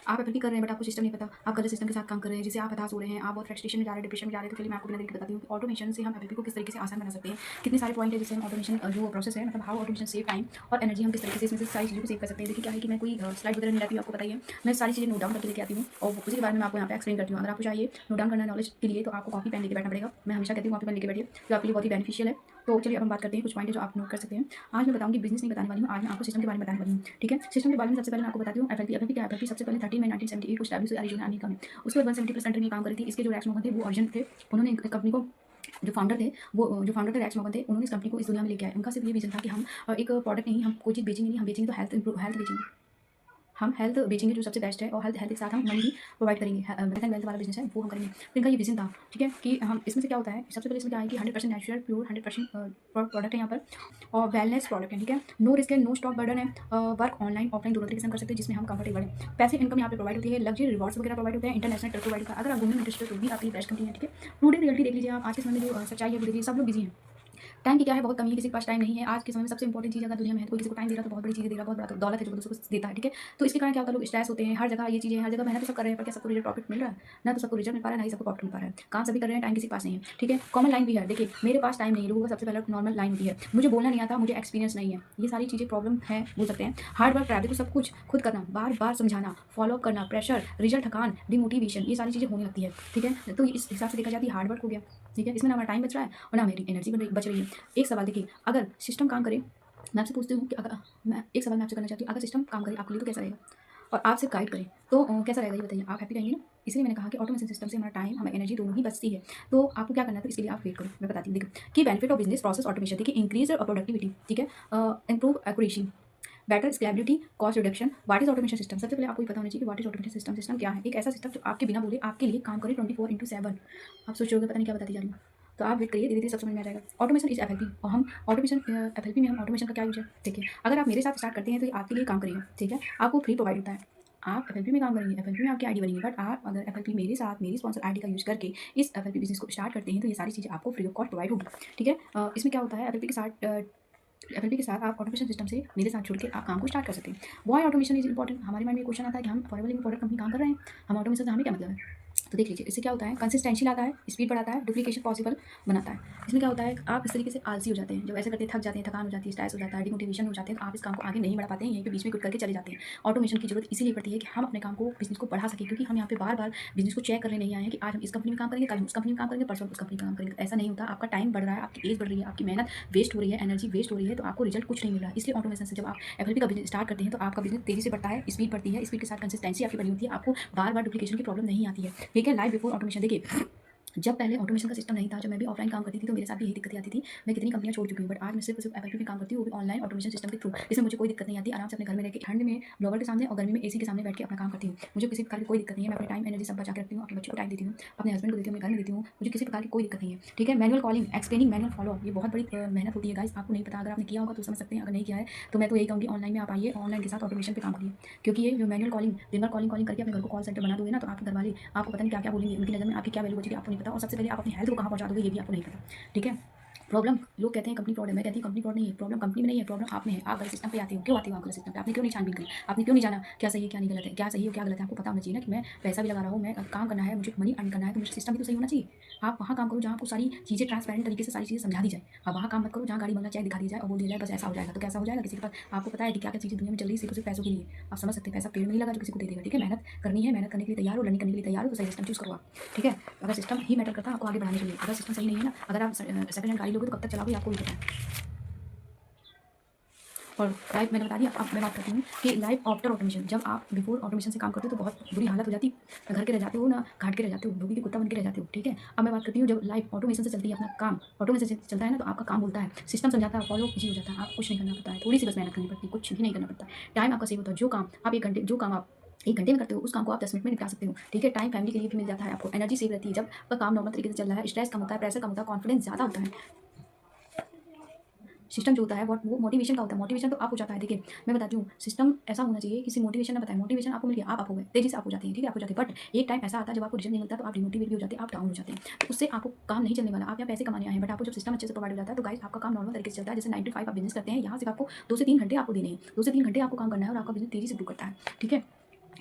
आप एफएलपी कर रहे हैं बट आपको सिस्टम नहीं पता, आप गलत सिस्टम के साथ काम कर रहे हैं, जिससे आप हताश हो रहे हैं, आप बहुत फ्रस्ट्रेशन में जा रहे हैं, डिप्रेशन में जा रहे हैं। तो चलिए मैं आपको बिना देरी के बताती हूँ कि ऑटोमेशन से हम एफएलपी को किस तरीके से आसान बना सकते हैं। कितने सारे पॉइंट है जिससे हम ऑटोमेशन जो प्रोसेस है, मतलब हाउ ऑटोमेशन सेव टाइम और एनर्जी, हम किस तरीके से इसमें से सारी चीज़ों को सेव कर सकते हैं। देखिए क्या है कि मैं कोई स्लाइड वगैरह नहीं लाती हूँ, आपको पता ही है। मैं सारी चीज़ें नोट डाउन करके लेके आती हूँ और उसी के बारे में मैं आपको यहाँ पे एक्सप्लेन करती हूँ। अगर आपको चाहिए नोट डाउन करना नॉलेज के लिए तो आपको कॉपी पेन लेके बैठना पड़ेगा। मैं हमेशा कहती हूँ कॉपी पेन लेके बैठिए, जो आपके लिए बहुत ही बेनिफिशियल है। तो चलिए अब हम बात करते हैं कुछ पॉइंट है जो आप नोट कर सकते हैं। आज मैं बताऊंगी, बिजनेस नहीं बताने वाली हूँ, आज मैं आपको सिस्टम के बारे में बताने वाली हूँ। ठीक है, सिस्टम के बारे में सबसे पहले मैं आपको बताती हूँ एफएलपी। एफएलपी क्या है? एफएलपी सबसे पहले 13 मई 1978 को एस्टैब्लिश हुई अरिज़ोना अमेरिका में। उसके बाद 170+ कंट्री में काम करी थी। इसके जो रैक्स मोहन थे वो अर्जन थे। उन्होंने कंपनी को, जो फाउंडर थे रैक्स मोहन थे, उन्होंने इस कंपनी को इस दुनिया में लेके आए। उनका सिर्फ ये विजन था कि हम एक प्रोडक्ट नहीं, हम कोई चीज़ बेचेंगे नहीं, हम बेचेंगे तो हेल्थ बेचेंगे। हम हेल्थ बेचेंगे जो सबसे बेस्ट है, और हेल्थ हेल्थ के साथ हम मनी भी प्रोवाइड करेंगे। वेल्थ एंड वेल्थ वाला बिजनेस है वो हम करेंगे। तो इनका ये विजन था, ठीक है, कि हम इसमें से क्या होता है, सबसे पहले इसमें क्या है कि 100% नेचुरल प्योर 100% प्रोडक्ट है यहाँ पर, और वेलनेस प्रोडक्ट है। ठीक है, नो रिस्क है, नो स्टॉक बर्डन है, वर्क ऑनलाइन ऑफलाइन दोनों तरीके से हम कर सकते हैं जिसमें हम कंफर्टेबल हैं। पैसे इनकम यहाँ पे प्रोवाइड होती है, लग्जरी रिवॉर्ड्स वगैरह प्रोवाइड होते हैं, इंटरनेशनल ट्रिप प्रोवाइड होता है। अगर आप घूमने में इंटरेस्टेड हो तो भी आपके लिए बेस्ट कंपनी है। ठीक है, टुडे रियलिटी देख लीजिए आप, आज के समय में जो सच्चाई है वो देखिए, सब लोग बिजी हैं। टाइम की क्या है, बहुत कमी है, किसी के पास टाइम नहीं है। आज के समय में सबसे इंपॉर्टेंट चीज़ अगर दुनिया में है तो कोई किसी को टाइम दे रहा है तो बहुत बड़ी चीज़ दे रहा है, बहुत बड़ा तो दौलत है जो दूसरों को देता है। ठीक है, तो इसके कारण क्या होता है, लोग स्ट्रेस होते हैं, हर जगह ये चीज़ें, हर जगह मेहनत तो सब कर रहे हैं पर क्या सबको रिजल्ट प्रॉफिट मिल रहा है? ना तो सबको रिजल्ट मिल पा रहा है, ना ही सबको प्रॉफिट मिल पा रहा है। काम सभी कर रहे हैं, टाइम किसी के पास नहीं है। ठीक है, कॉमन लाइन भी है, देखिए मेरे पास टाइम नहीं है, लोगों का सबसे पहले नॉर्मल लाइन होती है, मुझे बोलना नहीं आता, मुझे एक्सपीरियंस नहीं है। ये सारी चीज़ें प्रॉब्लम है बोल सकते हैं। हार्ड वर्क रहा है, देखो सब कुछ खुद करना, बार बार समझाना, फॉलो अप करना, प्रेशर, रिजल्ट, थकान, डिमोटिवेशन, ये सारी चीज़ें होने लगती है। ठीक है, तो इस हिसाब से देखा जाती है हार्ड वर्क हो गया। ठीक है, इसमें ना हमारा टाइम बच रहा है और ना मेरी एनर्जी बच रही है। एक सवाल देखिए, अगर सिस्टम काम करे, मैं आपसे पूछती हूँ कि अगर, मैं एक सवाल मैं आपसे करना चाहती हूँ, अगर सिस्टम काम करे आपके लिए तो कैसा रहेगा? और आप सिर्फ गाइड करें तो कैसा रहेगा ये बताइए? आप हैप्पी रहेंगे ना? इसलिए मैंने कहा कि ऑटोमेशन सिस्टम से हमारा टाइम, हमारी एनर्जी दोनों ही बचती है। तो आपको क्या करना है, तो इसके लिए आप वेट करो, मैं बताती हूँ। देखो कि benefit of business process automation, देखिए इंक्रीज प्रोडक्टिविटी, ठीक है, improve accuracy, better scalability, cost reduction. What is automation system? सबसे पहले आपको ये पता होना चाहिए कि what is automation system. System क्या है? एक ऐसा सिस्टम जो आपके बिना बोले आपके लिए काम करे 24/7। आप सोच रहे होगे पता नहीं क्या बताती जा रही हूँ, तो आप वेट करिए, धीरे धीरे सब समझ में आ जाएगा। ऑटोमेशन इज एफएलपी, और हम ऑटोमेशन एफएलपी में हम ऑटोमेशन का क्या यूज है देखिए। अगर आप मेरे साथ स्टार्ट करते हैं तो ये आपके लिए काम करेगा। ठीक है, आपको फ्री प्रोवाइड होता है, आप एफएलपी में काम करेंगे, एफएलपी में आपकी आईडी बनेगी। बट आप अगर एफएलपी मेरे साथ मेरी स्पॉन्सर आईडी का यूज करके इस एफएलपी बिजनेस को स्टार्ट करते हैं तो ये सारी चीज़ें आपको फ्री ऑफ कॉस्ट प्रोवाइड होगी। ठीक है, इसमें क्या होता है, एफएलपी के साथ आप ऑटोमेशन सिस्टम से मेरे साथ जुड़ के आप काम को स्टार्ट कर सकते हैं। Why automation is important? हमारे माइंड में क्वेश्चन आता है कि हम फॉरएवर लिविंग प्रोडक्ट कंपनी काम कर रहे हैं, हम ऑटोमेशन से हमें क्या मतलब है? तो देख लीजिए, इससे क्या होता है, कंसिस्टेंसी लाता है, स्पीड बढ़ाता है, डुप्लीकेशन पॉसिबल बनाता है। इसमें क्या होता है, आप इस तरीके से आलसी हो जाते हैं, जब ऐसे करते थक जाते हैं, थकान हो जाती है, स्ट्रेस हो जाता है, डिमोटिवेशन हो जाते हैं, तो आप इस काम को आगे नहीं बढ़ा पाते हैं, यहीं पे बीच में क्विट करके चले जाते हैं। ऑटोमेशन की जरूरत इसीलिए पड़ती है कि हम अपने काम को, बिजनेस को बढ़ा सकें, क्योंकि हम यहाँ पे बार बार बिजनेस को चेक करने नहीं आए हैं कि आज हम इस कंपनी में काम करेंगे, कल हम उस कंपनी में काम करेंगे, परसों उस कंपनी में काम करेंगे। तो ऐसा नहीं होता, आपका टाइम बढ़ रहा है, आपकी एज बढ़ रही है, आपकी मेहनत वेस्ट हो रही है, एनर्जी वेस्ट हो रही है, तो आपको रिजल्ट कुछ नहीं मिल रहा है। इसलिए ऑटोमेशन से जब आप एफएलपी का बिजनेस स्टार्ट करते हैं तो आपका बिजनेस तेजी से बढ़ता है, स्पीड बढ़ती है, स्पीड के साथ कंसिस्टेंसी आपकी बनी होती है, आपको बार बार डुप्लीकेशन की प्रॉब्लम नहीं आती है। ठीक है, लाइफ बिफोर ऑटोमेशन, देखिए जब पहले ऑटोमेशन का सिस्टम नहीं था, जब मैं भी ऑफलाइन काम करती थी तो मेरे साथ भी यही दिक्कतें आती थी। मैं कितनी कंपनियां छोड़ चुकी हूँ, बट आज मैं सिर्फ एफएलपी में काम करती हूँ, वो भी ऑनलाइन ऑटोमेशन सिस्टम के थ्रू। इसमें मुझे कोई दिक्कत नहीं आती, आराम से अपने घर में रह के, ठंड में ब्लोवर के सामने और गर्मी में एसी के सामने बैठ के अपना काम करती हूँ। मुझे किसी प्रकार की कोई दिक्कत नहीं है, मैं अपने टाइम एनर्जी सब बचा के रखती हूँ, अपने बच्चों को टाइम देती हूँ, अपने हस्बैंड को देती हूँ, अपने घर में देती हूँ, मुझे किसी प्रकार की कोई दिक्कत नहीं है। ठीक है, manual calling, explaining, manual follow, ये बहुत बड़ी मेहनत होती है गाइस, आपको नहीं पता। अगर आपने किया होगा तो समझ सकते हैं, अगर नहीं किया है तो मैं तो यही कहूँगी ऑनलाइन में आप आइए, ऑनलाइन के साथ ऑटोमेशन पे काम करिए। क्योंकि ये जो मैनुअल कॉलिंग, दिन भर कॉलिंग कॉलिंग करके अपने घर को कॉल सेंटर बना दोगे ना, तो आपके घर वाले आपको पता नहीं क्या क्या बोलेंगे, उनकी नज़र में आपकी क्या वैल्यू बचेगी आपको नहीं पता। और सबसे पहले आप अपनी हेल्थ को कहाँ पहुँचा दोगे ये भी आपको नहीं पता। ठीक है, प्रॉब्लम, लोग कहते हैं कंपनी फ्रॉड है, मैं कहती हूँ कंपनी फ्रॉड नहीं है, प्रॉब्लम कंपनी में नहीं है, प्रॉब्लम आप में है। आप गलत सिस्टम पे आते हो, क्यों आते हो आप गलत सिस्टम पे? आपने क्यों नहीं छानबीन करी? आपने क्यों नहीं जाना क्या सही है क्या नहीं गलत है, क्या सही है क्या गलत है? आपको पता होना चाहिए ना कि मैं पैसा भी लगा रहा हूँ, मैं काम करना है, मुझे मनी अर्न करना है, तो मुझे सिस्टम भी तो सही होना चाहिए। आप वहाँ काम करो जहाँ आपको सारी चीज़ें ट्रांसपेरेंट तरीके से सारी चीज़ें समझा दी जाए। आप वहाँ काम मत करो जहाँ गाड़ी बंगला चेक दिखा दी जाए और बोल दिया जाए बस ऐसा हो जाएगा। तो कैसा हो जाएगा? किसी के पास आपको पता है कि क्या क्या चीज़ें दुनिया में चल रही है सिर्फ पैसों के लिए। आप समझ सकते हैं, पैसा पेड़ में नहीं लगा जो किसी को दे देगा। ठीक है, मेहनत करनी है, मेहनत करने के लिए तैयार हो, लर्निंग करने के लिए तैयार हो, तो सही सिस्टम चूज करो आप। ठीक है, अगर सिस्टम ही मैटर करता है आपको आगे बढ़ाने के लिए, अगर सिस्टम सही नहीं है ना, अगर आप सेकंड हैंड गाड़ी लोगे तो कब तक चलाओगे आपको भी पता है। और लाइफ मैंने बता दिया। अब मैं बात करती हूँ कि लाइफ आफ्टर ऑटोमेशन, जब आप बिफोर ऑटोमेशन से काम करते हो तो बहुत बुरी हालत हो जाती है, घर के रह जाते हो ना घाट के रह जाते हो, धोबी के कुत्ता बन के रह जाते हो। ठीक है, अब मैं बात करती हूँ जब लाइफ ऑटोमेशन से चलती है, अपना काम ऑटोमेशन से चलता है ना, तो आपका काम बोलता है, सिस्टम समझाता है, फॉलो इजी हो जाता है, आप कुछ नहीं करना पड़ता है, थोड़ी सी बस मेहनत करनी पड़ती है, कुछ भी नहीं करना पड़ता। टाइम आपका सेव होता है, जो काम आप 1 घंटे, जो काम आप 1 घंटे में करते हो उस काम को आप 10 मिनट में निपटा सकते हो। ठीक है, टाइम फैमिली के लिए भी मिल जाता है, आपको एनर्जी सेव रहती है, जब आपका काम नॉर्मल तरीके से चल रहा है, स्ट्रेस कम होता है, प्रेशर कम होता है, कॉन्फिडेंस ज़्यादा होता है। सिस्टम जो होता है वो मोटिवेशन का होता है, मोटिवेशन तो आप हो जाता है। देखिए मैं बताती हूँ, सिस्टम ऐसा होना चाहिए, किसी मोटिवेशन ना बताए, मोटिवेशन आपको मिल गया, आप हो गए, तेजी से आप हो जाते हैं। ठीक है, आप हो जाते हैं, बट एक टाइम ऐसा आता है जब आपको रिजल्ट नहीं मिलता तो आप डिमोटिवेट भी हो जाते हैं, आप डाउन हो जाते हैं, तो उससे आपको काम नहीं चलने वाला। आप यहाँ पैसे कमाने आए हैं, बट आपको जब सिस्टम अच्छे से प्रोवाइड हो जाता है तो गाइस आपका काम नॉर्मल तरीके से चलता है। जैसे 9 to 5 आप बिजनेस करते हैं, यहाँ सिर्फ आपको 2 से 3 घंटे आपको देने हैं, 2 से 3 घंटे आपको काम करना है और आपका बिजनेस तेजी से ग्रो करता है। ठीक है,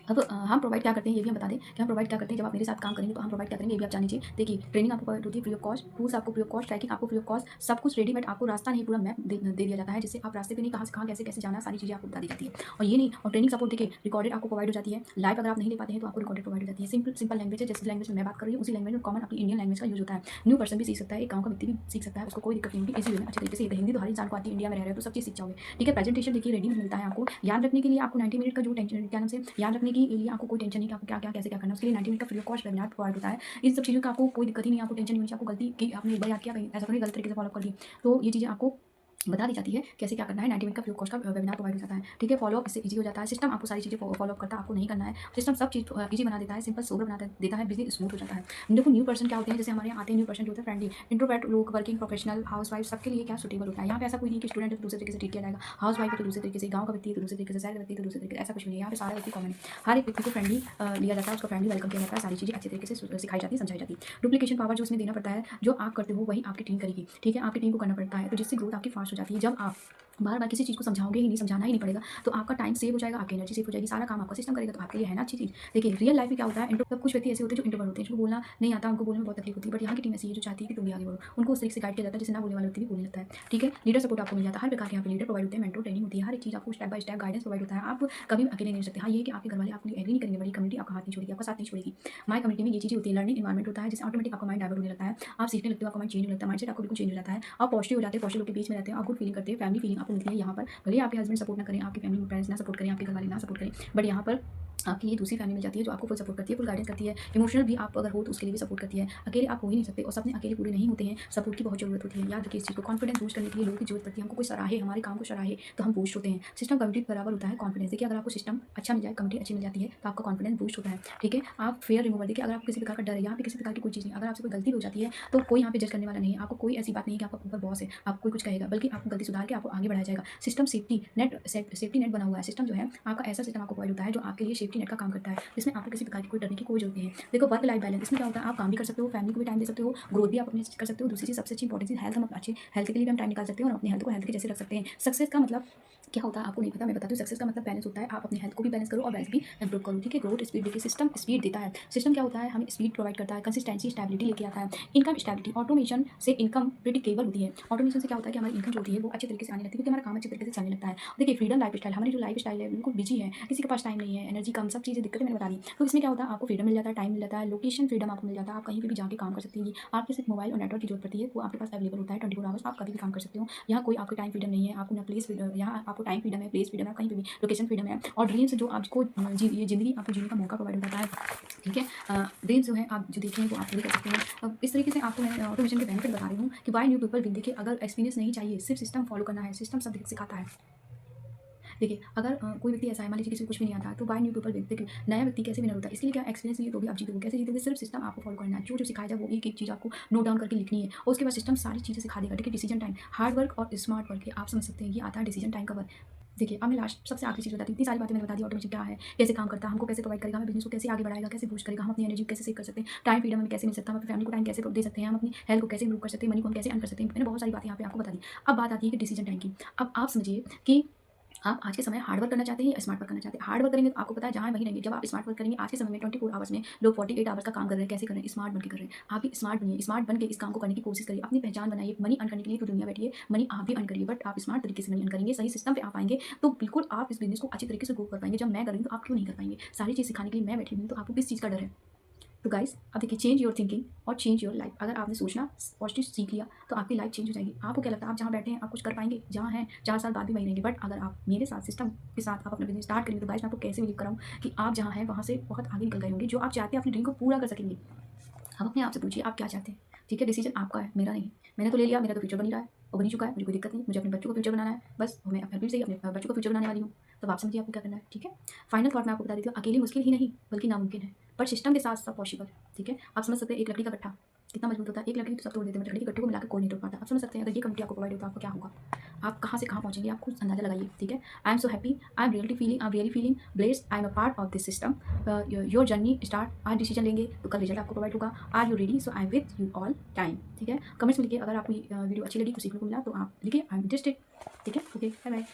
अब हम प्रोवाइड क्या करते हैं ये भी हम बता दें कि हम प्रोवाइड क्या करते हैं। जब आप मेरे साथ काम करेंगे तो हम प्रोवाइड क्या करेंगे ये भी आप जान लीजिए। देखिए, ट्रेनिंग आपको प्रोवाइड होती है फ्री ऑफ कॉस्ट, टूल्स आपको फ्री ऑफ कॉस्ट, ट्रैकिंग आपको फ्री ऑफ कॉस्ट, सब कुछ रेडीमेड आपको रास्ता नहीं पूरा मैप दे दिया जाता है, जिससे आप रास्ते पे नहीं कहाँ से कहाँ कैसे जाना है सारी चीज़ें आपको बता दी जाती है। और ये नहीं, और ट्रेनिंग सपोर्ट देखिए रिकॉर्डेड आपको प्रोवाइड हो जाती है। लाइव अगर आप नहीं ले पाते हैं तो आपको रिकॉर्डेड प्रोवाइड हो जाती है। सिंपल सिंपल लैंग्वेज है, जैसे लैंग्वेज में मैं बात कर रही हूँ उसी लैंग्वेज में कॉमन अपनी इंडियन लैंग्वेज का यूज होता है। न्यू पर्सन भी सीख सकता है, एक गाँव का व्यक्ति भी सीख सकता है, उसको कोई दिक्कत नहीं होगी। इसी वे में अच्छे तरीके से हिंदी तो हर इंसान को आती है, इंडिया में रह रहे हो तो सब चीज़ सीख जाओगे। ठीक है, प्रेजेंटेशन देखिए रेडीमेड मिलता है आपको। याद रखने के लिए आपको 90 मिनट का जो टेंशन क्या नाम से याद रखने के लिए आपको कोई टेंशन नहीं कि आपको क्या क्या कैसे क्या करना है, उसके लिए 90 मिनट का free of cost webinar provide होता है। इन सब चीज़ों का आपको कोई दिक्कत ही नहीं है, आपको टेंशन नहीं होनी चाहिए, आपको गलती की आपने एक बार याद किया कहीं ऐसा तो नहीं गलत तरीके से फॉलो कर ली। तो ये चीज़ें आपको बता दी जाती है कैसे क्या करना है। 90 मिनट का फ्री ऑफ कॉस्ट का वेबिनार प्रोवाइड हो जाता है। ठीक है, फॉलो इससे ईजी हो जाता है। सिस्टम आपको सारी चीज़ें फॉलो करता है, आपको नहीं करना है। सिस्टम सब चीज़ ईजी बना देता है, सिंपल सोबर बना देता है, बिजनेस स्मूथ हो जाता है। देखो, न्यू पर्सन क्या होते हैं, जैसे हमारे यहाँ आते हैं न्यू पर्सन जो होते हैं फ्रेंडली, इंट्रोवर्ट लोग, वर्किंग प्रोफेशनल, हाउस वाइफ, सबके लिए क्या सूटेबल होता है। यहाँ पे ऐसा कोई नहीं कि स्टूडेंट है तो दूसरे तरीके से ट्रीट किया जाएगा, हाउस वाइफ है तो दूसरे तरीके से, गाँव का व्यक्ति है तो दूसरे तरीके से, शहर का व्यक्ति है तो दूसरे तरीके से, ऐसा कुछ नहीं है। यहाँ पे सारा व्यक्ति कॉमन है, हर एक व्यक्ति को फ्रेंडली लिया जाता है, उसको फ्रेंडली वेलकम किया जाता है, सारी चीज़ें अच्छे तरीके से सिखाई जाती है, समझाई जाती है। डुप्लीकेशन पावर जो उसमें देना पड़ता है, जो आप करते हो वही आपकी टीम करेगी। ठीक है, आपकी टीम को करना पड़ता है, तो जिससे ग्रोथ आपकी फास्ट हो जाती है। जब आप बार बार किसी चीज़ को समझाओगे ही नहीं, समझाना ही नहीं पड़ेगा, तो आपका टाइम सेव हो जाएगा, आपकी एनर्जी सेव हो जाएगी, सारा काम आपका सिस्टम करेगा, तो आपके लिए है ना अच्छी चीज़। देखिए, रियल लाइफ में क्या होता है, इंट्रो कुछ व्यक्ति ऐसे होते हैं जो इंट्रोवर्ट होते हैं, जिनको बोलना नहीं आता, उनको बोलने में बहुत तकलीफ होती है, बट यहाँ की टीम ऐसी है जो चाहती है कि तुम भी आगे बढ़ो, उनको उस तरीके से गाइड किया जाता है जिससे ना बोलने वाला व्यक्ति भी बोलने लगता है। ठीक है, लीडर सपोर्ट आपको मिल जाता है, हर प्रकार के यहाँ पे लीडर प्रोवाइड होते हैं, मेंटोर ट्रेनिंग होती है, हर एक चीज़ आपको step by step guidance provide होता है, आप कभी भी अकेले नहीं रह सकते। हाँ, ये है कि आपके घर वाले आपको एग्री नहीं करेंगे, बड़ी कम्युनिटी आपका हाथ नहीं छोड़ेगी, आपका साथ नहीं छोड़ेगी। माई कम्युनिटी में ये चीज़ें होती है, लर्निंग एनवायरमेंट होता है, जिससे ऑटोमेटिक आपका माइंड डाइवर्ट होने लगता है, आप सीखने लगते हो, आपका माइंड चेंज हो लगता है, माइंडसेट आपको बिल्कुल चेंज हो जाता है, आप पॉजिटिव हो जाते हैं, पॉजिटिव लोग के बीच में रहते हैं, आप गुड फीलिंग करते हैं, फैमिली फीलिंग आपको मिलती है यहाँ पर। भले ही आपके हस्बैंड सपोर्ट ना करें, आपकी फैमिली पेरेंट्स ना सपोर्ट करें, आपके घर वाले ना सपोर्ट करें, बट यहाँ पर आपकी ये दूसरी फैमिली मिल जाती है जो आपको फुल सपोर्ट करती है, फुल गाइडेंस करती है, इमोशनल भी आप अगर हो तो उसके लिए भी सपोर्ट करती है। अकेले आप हो ही नहीं सकते और सपने अकेले पूरे नहीं होते हैं, सपोर्ट की बहुत जरूरत होती है। याद रखिए इस चीज़ को, कॉन्फिडेंस बूस्ट करने के लिए लोगों की जरूरत पड़ती है, हमको कोई सराहे, हमारे काम को सराहे तो हम बूस्ट होते हैं। सिस्टम कम्युनिटी बराबर होता है कॉन्फिडेंस। देखिए, अगर आपको सिस्टम अच्छा मिल जाए, कम्युनिटी अच्छी मिल जाती है तो आपका कॉन्फिडेंस बूस्ट होता है। ठीक है, आप फेयर रिमूवर, देखिए अगर आपको किसी प्रकार का डर है, यहाँ पे किसी प्रकार की कोई चीज़ नहीं, अगर आपसे कोई गलती हो जाती है तो कोई यहाँ पे जज करने वाला नहीं है, आपको कोई ऐसी बात नहीं है कि आपका ऊपर बॉस है, आपको कोई कुछ कहेगा, बल्कि आपको गलती सुधार के आपको आगे बढ़ाया जाएगा। सिस्टम सेफ्टी नेट बना हुआ है। सिस्टम जो है आपका ऐसा सिस्टम आपको प्रोवाइड होता है जो आपके लिए सेफ्टी नेट का काम करता है, जिसमें आपको किसी प्रकार की कोई डरने की कोई जरूरत नहीं है। देखो, वर्क लाइफ बैलेंस इसमें क्या होता है, आप काम भी कर सकते हो, फैमिली को भी टाइम दे सकते हो, ग्रोथ भी आप अपने कर सकते हो। दूसरी चीज़ सबसे अच्छी इंपॉर्टेंट चीज़ हेल्थ, हम अच्छी हेल्थ के लिए भी हम टाइम निकाल सकते हैं और अपनी हेल्थ को हेल्थ के जैसे रख सकते हैं। सक्सेस का मतलब क्या होता है आपको नहीं पता, मैं बताती हूँ। सक्सेस का मतलब बैलेंस होता है, आप अपनी हेल्थ को भी बैलेंस करो और वेल्थ भी इंप्रूव करो। ठीक है, ग्रोथ स्पीड देखिए, सिस्टम स्पीड देता है। सिस्टम क्या होता है, हमें स्पीड प्रोवाइड करता है, कंसिस्टेंसी स्टेबिलिटी लेके आता है, इनकम स्टेबिलिटी। ऑटोमेशन से इनकम प्रिडिक्टेबल होती है। ऑटोमेशन से क्या होता है कि हमारी इनकम जो होती है वो अच्छे तरीके से आने लगती है, क्योंकि हमारा काम अच्छे तरीके से चलने लगता है। देखिए, फ्रीडम लाइफ स्टाइल, हमारी जो लाइफ स्टाइल है बिल्कुल बिजी है, किसी के पास टाइम नहीं है, एनर्जी कम, सब चीज़ें दिक्कतें मैंने बता दी। तो इसमें क्या होता है, आपको फ्रीडम मिल जाता है, टाइम मिल जाता है, लोकेशन फ्रीडम आपको मिल जाता है, आप कहीं पे भी जाके काम कर सकती हैं। आपके सिर्फ मोबाइल और नेटवर्क की जरूरत पड़ती है, वो आपके पास अवेलेबल होता है 24 आवर्स, आप कभी भी काम कर सकते हो। यहाँ कोई आपको टाइम फ्रीडम नहीं है, आपको ना प्लेस, यहाँ आपको टाइम फ्रीडम है, प्लेस फ्रीडम है, कहीं पे भी लोकेशन फ्रीडम है। और ड्रीम्स जो आपको ये ज़िंदगी आपको जीने का मौका प्रोवाइड हो जाता है। ठीक है, ड्रीम्स जो है आप जो देखें वो आप पूरी कर सकते हैं। अब इस तरीके से आपको मैं ऑटोमेशन के बेनिफिट बता रही हूँ कि वाई न्यू पीपल विल। देखिए, अगर एक्सपीरियंस नहीं चाहिए, सिर्फ सिस्टम फॉलो करना है, सिस्टम सब सिखाता है। देखिए, अगर कोई व्यक्ति ऐसा है, मान लीजिए किसी को कुछ भी नहीं आता, तो वाई न्यू पीपल विल। देखिए, नया व्यक्ति कैसे विनर होता है, इसके लिए क्या एक्सपीरियंस नहीं है तो भी आप जीतोगे। कैसे जीतोगे, सिर्फ सिस्टम आपको फॉलो करना है, जो जो सिखाया जाए वो एक एक चीज़ आपको नोट डाउन करके लिखनी है और उसके बाद सिस्टम सारी चीज़ें सिखा देगा। ठीक है, डिसीजन टाइम, हार्ड वर्क और स्मार्ट वर्क, आप समझ सकते हैं, ये आता है डिसीजन टाइम का वर्क। देखिए, अब मैं लास्ट सबसे आखिरी चीज़ बताती हूँ। इतनी सारी बातें मैंने बता दी, ऑटोमेशन क्या है, कैसे काम करता है, हमको कैसे प्रोवाइड करेगा, हमें बिजनेस को कैसे आगे बढ़ाएगा, कैसे बूस्ट करेगा, हम अपनी एनर्जी कैसे सेव कर सकते हैं, टाइम फ्रीडम हमें कैसे मिल सकता है, हम अपनी फैमिली को टाइम कैसे दे सकते हैं, हम अपनी हेल्थ को कैसे इंप्रूव कर सकते हैं, मनी को हम कैसे अर्न कर सकते हैं। मैंने बहुत सारी बातें यहाँ पे आपको बता दी। अब बात आती है कि डिसीजन टाइम की। अब आप समझिए कि आप आज के समय हार्ड वर्क करना चाहते हैं या स्मार्ट वर्क करना चाहते हैं। हार्ड वर्क करेंगे तो आपको पता है जहाँ वहीं रहेंगे। जब आप स्मार्ट वर्क करेंगे, आज के समय में 24 आवर्स में लोग 48 आवर्स का काम कर रहे हैं। कैसे कर रहे हैं, स्मार्ट बन के कर रहे हैं। आप भी स्मार्ट बनिए, स्मार्ट बन के इस काम को करने की कोशिश करिए, अपनी पहचान बनाइए। मनी अर्न करने के लिए तो दुनिया बैठी है, मनी आप भी अर्न करिए, बट आप स्मार्ट तरीके से मनी अर्न करेंगे, सही सिस्टम पे आप आएंगे तो बिल्कुल आप इस बिजनेस को अच्छे तरीके से ग्रो कर पाएंगे। जब मैं करूँगी तो आप क्यों नहीं कर पाएंगे। सारी चीज़ सिखाने के लिए मैं बैठी हुई हूँ, तो आपको किस चीज़ का डर है। तो गाइस, अब देखिए, चेंज योर थिंकिंग और चेंज योर लाइफ। अगर आपने सोचना पॉजिटिव सीख लिया तो आपकी लाइफ चेंज हो जाएगी। आपको क्या लगता है, आप जहाँ बैठे हैं आप कुछ कर पाएंगे, जहाँ हैं 4 साल बाद भी वहीं रहेंगे। बट अगर आप मेरे साथ सिस्टम के साथ आप अपना बिजनेस स्टार्ट करेंगे, तो गाइस मैं आपको कैसे बिलीव कराऊँ कि आप जहाँ हैं वहाँ से बहुत आगे निकल गए होंगे। जो आप चाहते हैं अपनी ड्रीम को पूरा कर सकेंगे। आप अपने आप से पूछिए आप क्या चाहते हैं। ठीक है, डिसीजन आपका है, मेरा नहीं। मैंने तो ले लिया, मेरा तो फ्यूचर बन ही रहा है और बन ही चुका है, मुझे कोई दिक्कत नहीं। मुझे अपने बच्चों को फ्यूचर बनाना है, बस मैं अभी से ही अपने बच्चों को फ्यूचर बनाने वाली हूँ। तो आप समझिए आपको क्या करना है। ठीक है, फाइनल थॉट मैं आपको बता देती हूँ, अकेले मुश्किल ही नहीं बल्कि नामुमकिन है, पर सिस्टम के साथ सब पॉसिबल है। ठीक है, आप समझ सकते हैं एक लकड़ी का गट्ठा कितना मजबूत होता है। एक लकड़ी तो सब तोड़ देते हैं, लकड़ी के गट्ठे को मिलाकर कोई नहीं तोड़ पाता। आप समझ सकते हैं अगर ये कम्युनिटी आपको प्रोवाइड हो तो आपको क्या होगा, आप कहाँ से कहाँ पहुँचेंगे, आप खुद अंदाजा लगाइए। ठीक है, I am so happy, I am really feeling blessed, I am a part of this system. Your journey start. आज डिसीजन लेंगे तो कल रिजल्ट आपको प्रोवाइड होगा। Are you ready, so I am with you all time. ठीक है, comments में लिखिए अगर आपको वीडियो अच्छी लगी, कुछ सीखने को मिला तो आप लिखिए आई एम इंटरेस्टेड। ठीक है, ओके, बाय बाय।